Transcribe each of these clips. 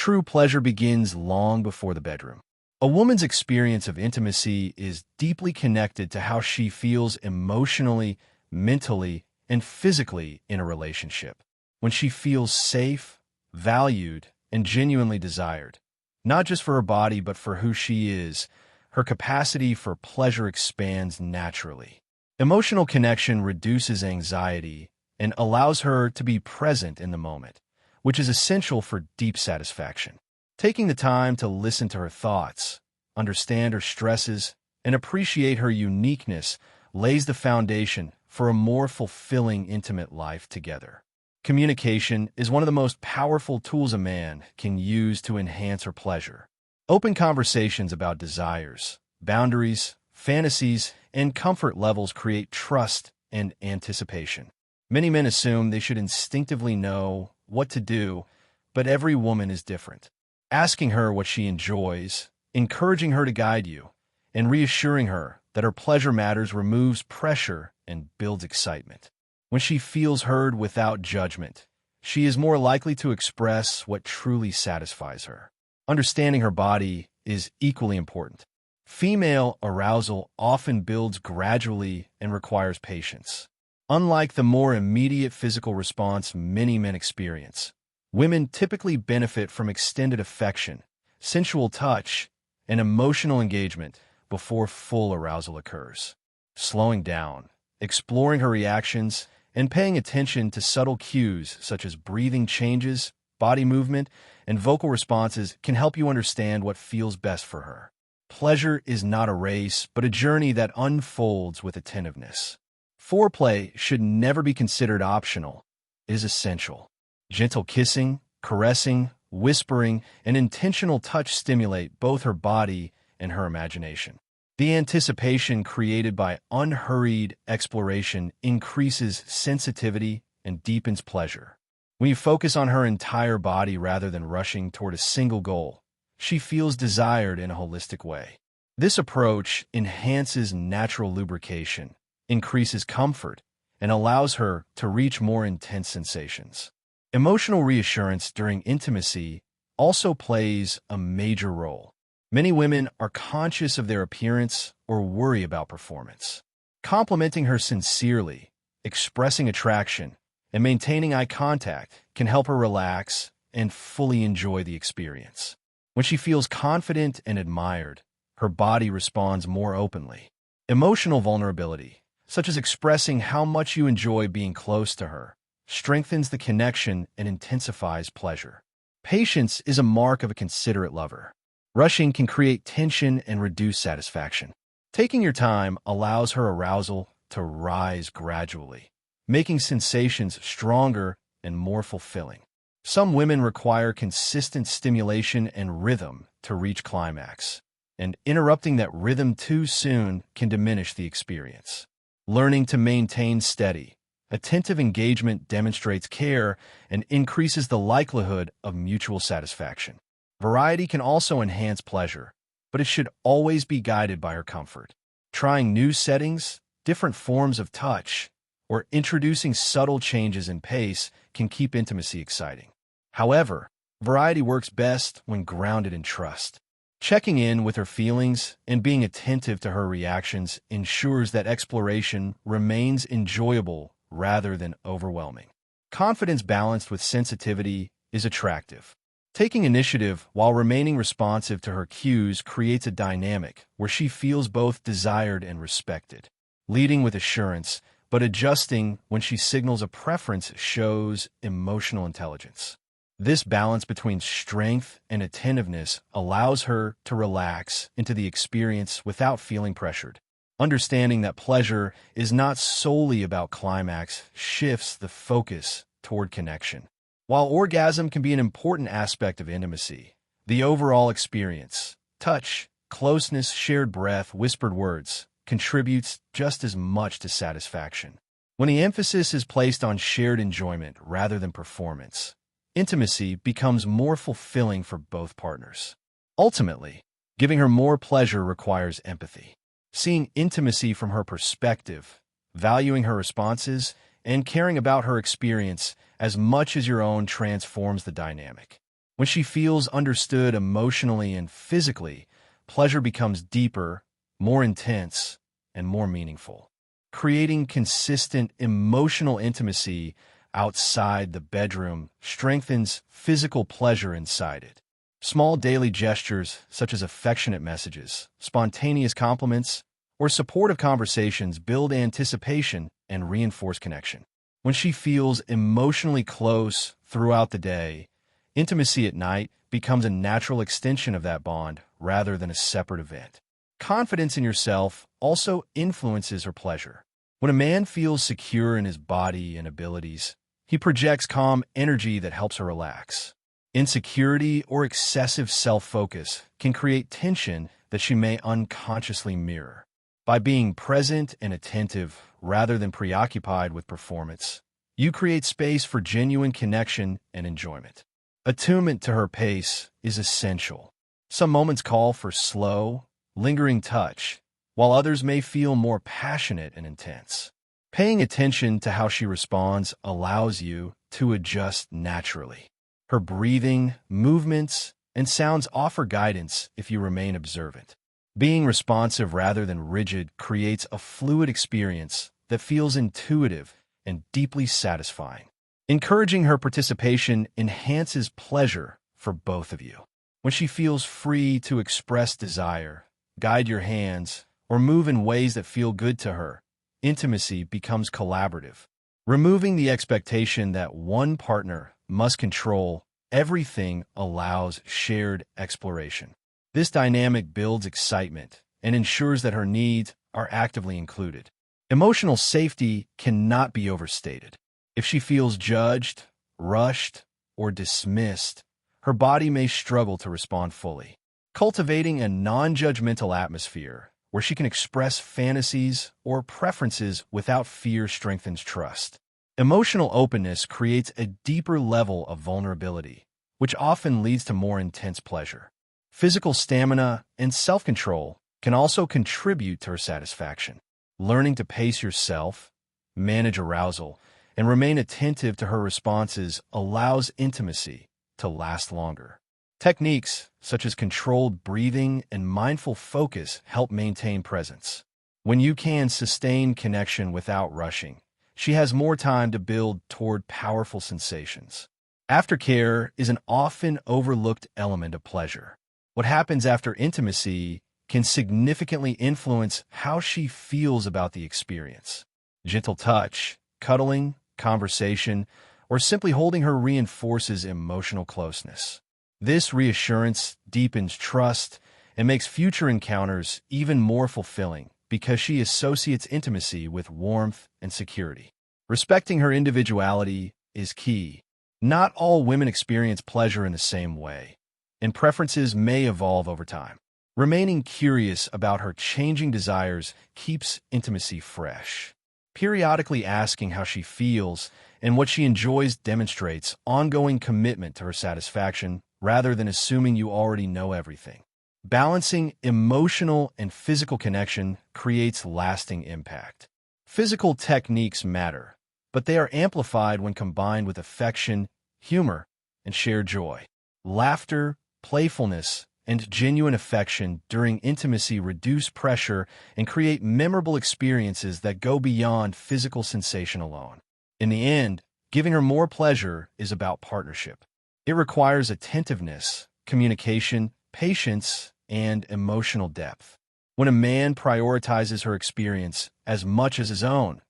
True pleasure begins long before the bedroom. A woman's experience of intimacy is deeply connected to how she feels emotionally, mentally, and physically in a relationship. When she feels safe, valued, and genuinely desired, not just for her body but for who she is, her capacity for pleasure expands naturally. Emotional connection reduces anxiety and allows her to be present in the moment, which is essential for deep satisfaction. Taking the time to listen to her thoughts, understand her stresses, and appreciate her uniqueness lays the foundation for a more fulfilling, intimate life together. Communication is one of the most powerful tools a man can use to enhance her pleasure. Open conversations about desires, boundaries, fantasies, and comfort levels create trust and anticipation. Many men assume they should instinctively know what to do, but every woman is different. Asking her what she enjoys, encouraging her to guide you, and reassuring her that her pleasure matters removes pressure and builds excitement. When she feels heard without judgment, she is more likely to express what truly satisfies her. Understanding her body is equally important. Female arousal often builds gradually and requires patience. Unlike the more immediate physical response many men experience, women typically benefit from extended affection, sensual touch, and emotional engagement before full arousal occurs. Slowing down, exploring her reactions, and paying attention to subtle cues such as breathing changes, body movement, and vocal responses can help you understand what feels best for her. Pleasure is not a race, but a journey that unfolds with attentiveness. Foreplay should never be considered optional. It is essential. Gentle kissing, caressing, whispering, and intentional touch stimulate both her body and her imagination. The anticipation created by unhurried exploration increases sensitivity and deepens pleasure. When you focus on her entire body rather than rushing toward a single goal, she feels desired in a holistic way. This approach enhances natural lubrication, increases comfort, and allows her to reach more intense sensations. Emotional reassurance during intimacy also plays a major role. Many women are conscious of their appearance or worry about performance. Complimenting her sincerely, expressing attraction, and maintaining eye contact can help her relax and fully enjoy the experience. When she feels confident and admired, her body responds more openly. Emotional vulnerability, such as expressing how much you enjoy being close to her, strengthens the connection and intensifies pleasure. Patience is a mark of a considerate lover. Rushing can create tension and reduce satisfaction. Taking your time allows her arousal to rise gradually, making sensations stronger and more fulfilling. Some women require consistent stimulation and rhythm to reach climax, and interrupting that rhythm too soon can diminish the experience. Learning to maintain steady, attentive engagement demonstrates care and increases the likelihood of mutual satisfaction. Variety can also enhance pleasure, but it should always be guided by her comfort. Trying new settings, different forms of touch, or introducing subtle changes in pace can keep intimacy exciting. However, variety works best when grounded in trust. Checking in with her feelings and being attentive to her reactions ensures that exploration remains enjoyable rather than overwhelming. Confidence balanced with sensitivity is attractive. Taking initiative while remaining responsive to her cues creates a dynamic where she feels both desired and respected. Leading with assurance, but adjusting when she signals a preference shows emotional intelligence. This balance between strength and attentiveness allows her to relax into the experience without feeling pressured. Understanding that pleasure is not solely about climax shifts the focus toward connection. While orgasm can be an important aspect of intimacy, the overall experience, touch, closeness, shared breath, whispered words, contributes just as much to satisfaction. When the emphasis is placed on shared enjoyment rather than performance, intimacy becomes more fulfilling for both partners. Ultimately, giving her more pleasure requires empathy. Seeing intimacy from her perspective, valuing her responses, and caring about her experience as much as your own transforms the dynamic. When she feels understood emotionally and physically, pleasure becomes deeper, more intense, and more meaningful. Creating consistent emotional intimacy outside the bedroom strengthens physical pleasure inside it. Small daily gestures, such as affectionate messages, spontaneous compliments, or supportive conversations, build anticipation and reinforce connection. When she feels emotionally close throughout the day, intimacy at night becomes a natural extension of that bond rather than a separate event. Confidence in yourself also influences her pleasure. When a man feels secure in his body and abilities, he projects calm energy that helps her relax. Insecurity or excessive self-focus can create tension that she may unconsciously mirror. By being present and attentive rather than preoccupied with performance, you create space for genuine connection and enjoyment. Attunement to her pace is essential. Some moments call for slow, lingering touch, while others may feel more passionate and intense. Paying attention to how she responds allows you to adjust naturally. Her breathing, movements, and sounds offer guidance if you remain observant. Being responsive rather than rigid creates a fluid experience that feels intuitive and deeply satisfying. Encouraging her participation enhances pleasure for both of you. When she feels free to express desire, guide your hands, or move in ways that feel good to her, intimacy becomes collaborative. Removing the expectation that one partner must control everything allows shared exploration. This dynamic builds excitement and ensures that her needs are actively included. Emotional safety cannot be overstated. If she feels judged, rushed, or dismissed, her body may struggle to respond fully. Cultivating a non-judgmental atmosphere where she can express fantasies or preferences without fear strengthens trust. Emotional openness creates a deeper level of vulnerability, which often leads to more intense pleasure. Physical stamina and self-control can also contribute to her satisfaction. Learning to pace yourself, manage arousal, and remain attentive to her responses allows intimacy to last longer. Techniques such as controlled breathing and mindful focus help maintain presence. When you can sustain connection without rushing, she has more time to build toward powerful sensations. Aftercare is an often overlooked element of pleasure. What happens after intimacy can significantly influence how she feels about the experience. Gentle touch, cuddling, conversation, or simply holding her reinforces emotional closeness. This reassurance deepens trust and makes future encounters even more fulfilling because she associates intimacy with warmth and security. Respecting her individuality is key. Not all women experience pleasure in the same way, and preferences may evolve over time. Remaining curious about her changing desires keeps intimacy fresh. Periodically asking how she feels and what she enjoys demonstrates ongoing commitment to her satisfaction rather than assuming you already know everything. Balancing emotional and physical connection creates lasting impact. Physical techniques matter, but they are amplified when combined with affection, humor, and shared joy. Laughter, playfulness, and genuine affection during intimacy reduce pressure and create memorable experiences that go beyond physical sensation alone. In the end, giving her more pleasure is about partnership. It requires attentiveness, communication, patience, and emotional depth. When a man prioritizes her experience as much as his own,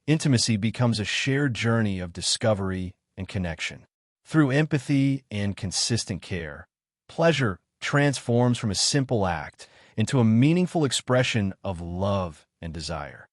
intimacy becomes a shared journey of discovery and connection. Through empathy and consistent care, pleasure transforms from a simple act into a meaningful expression of love and desire.